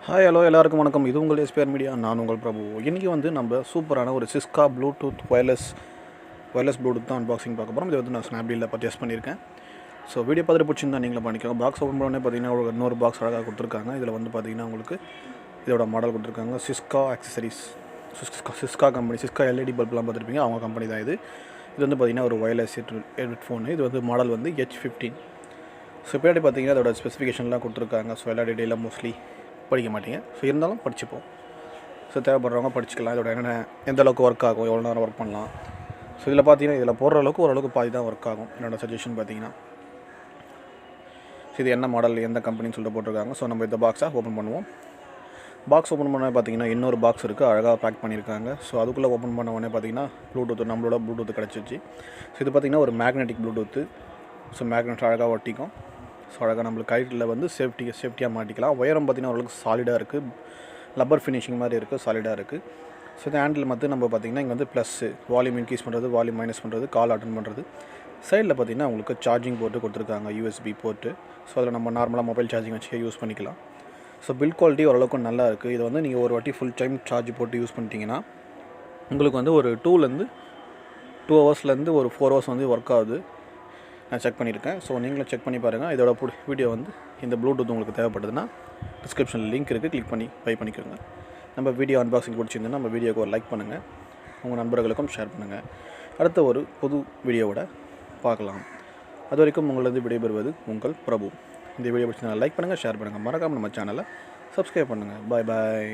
Hi hello எல்லாருக்கும் வணக்கம். இது உங்கள் SPR மீடியா. நான் உங்கள் பிரபு. இன்றைக்கி வந்து நம்ம சூப்பரான ஒரு சிஸ்கா ப்ளூடூத் ஒயர்லெஸ் ப்ளூடூத் தான் அன்பாக்சிங் பார்க்க போகிறோம். இது வந்து நான் ஸ்னாப்டீலில் பர்ச்சேஸ் பண்ணியிருக்கேன். ஸோ வீடியோ பார்த்துட்டு பிடிச்சிருந்தா நீங்களும் பண்ணிக்கோங்க. பாக்ஸ் ஓப்பன் பண்ணோடனே பார்த்தீங்கன்னா ஒரு இன்னொரு பாக்ஸ் அழகாக கொடுத்துருக்காங்க. இதில் வந்து பார்த்தீங்கன்னா உங்களுக்கு இதோட மாடல் கொடுத்துருக்காங்க. Syska accessories, Syska company. Syska LED பல்ப்லாம் பார்த்துருப்பீங்க, அவங்க கம்பெனி தான் இது. இது வந்து பார்த்தீங்கன்னா ஒரு ஒயர்லெஸ் ஹெட்ஃபோனு. இது வந்து மாடல் வந்து H15. ஸோ பின்னாடி பார்த்தீங்கன்னா அதோட ஸ்பெசிஃபிகேஷன்லாம் கொடுத்துருக்காங்க. ஸோ எல்லா டீட்டெயிலாக மோஸ்ட்லி படிக்க மாட்டீங்க. ஸோ இருந்தாலும் படிச்சுப்போம். ஸோ தேவைப்படுறவங்க படிச்சுக்கலாம். இதோட என்னென்ன எந்த அளவுக்கு ஒர்க் ஆகும், எவ்வளோ நேரம் ஒர்க் பண்ணலாம். ஸோ இதில் பார்த்தீங்கன்னா இதில் போடுற அளவுக்கு ஓரளவுக்கு பாதி தான் ஒர்க் ஆகும். என்னோடய சஜஷன் பார்த்தீங்கன்னா இது என்ன மாடல் எந்த கம்பெனின்னு சொல்லிட்டு போட்டிருக்காங்க. ஸோ நம்ம இந்த பாக்ஸை ஓப்பன் பண்ணுவோம். பாக்ஸ் ஓப்பன் பண்ண பார்த்தீங்கன்னா இன்னொரு பாக்ஸ் இருக்குது, அழகாக பேக் பண்ணியிருக்காங்க. ஸோ அதுக்குள்ளே ஓப்பன் பண்ண உடனே பார்த்தீங்கன்னா நம்மளோட ப்ளூடூத் கிடச்சிச்சு. ஸோ இது பார்த்திங்கன்னா ஒரு மேக்னெட்டிக் ப்ளூடூத்து. ஸோ மேக்னெட் அழகாக ஒட்டிக்கும். ஸோ அழகாக நம்மளுக்கு கைட்டில் வந்து சேஃப்டியாக மாட்டிக்கலாம். ஒயரம் பார்த்திங்கன்னா ஓரளவுக்கு சாலிடாக இருக்குது, லப்பர் ஃபினிஷிங் மாதிரி இருக்குது, சாலிடாக இருக்குது. ஸோ இந்த ஹேண்டில் வந்து நம்ம பார்த்திங்கன்னா இங்கே வந்து ப்ளஸ்ஸு வால்யூம் இன்க்ரீஸ் பண்ணுறது, வால்யூம் மைனஸ் பண்ணுறது, கால் அட்டன் பண்ணுறது. சைடில் பார்த்திங்கன்னா உங்களுக்கு சார்ஜிங் போர்ட்டு கொடுத்துருக்காங்க, USB போர்ட்டு. ஸோ அதில் நம்ம நார்மலாக மொபைல் சார்ஜிங் வச்சு யூஸ் பண்ணிக்கலாம். ஸோ பில்ட் குவாலிட்டி ஓரளவுக்கு நல்லா இருக்குது. இது வந்து நீங்கள் ஒரு வாட்டி ஃபுல் டைம் சார்ஜ் போட்டு யூஸ் பண்ணிட்டீங்கன்னா உங்களுக்கு வந்து ஒரு 2 ஹவர்ஸ்லேருந்து ஒரு 4 ஹவர்ஸ் வந்து ஒர்க் ஆகுது. நான் செக் பண்ணியிருக்கேன். ஸோ நீங்களும் செக் பண்ணி பாருங்கள். இதோட வீடியோ வந்து இந்த ப்ளூடூத் உங்களுக்கு தேவைப்படுதுன்னா டிஸ்கிரிப்ஷனில் லிங்க் இருக்குது, கிளிக் பண்ணி பை பண்ணிக்கோங்க. நம்ம வீடியோ அன்பாக்சிங் பிடிச்சிருந்தோன்னா நம்ம வீடியோக்கு ஒரு லைக் பண்ணுங்கள், உங்கள் நண்பர்களுக்கும் ஷேர் பண்ணுங்கள். அடுத்த ஒரு புது வீடியோவோட பார்க்கலாம். அது வரைக்கும் உங்களது விடைபெறுவது உங்கள் பிரபு. இந்த வீடியோ பிடிச்சிருந்தா லைக் பண்ணுங்கள், ஷேர் பண்ணுங்கள், மறக்காமல் நம்ம சேனலை சப்ஸ்கிரைப் பண்ணுங்கள். பாய் பாய்.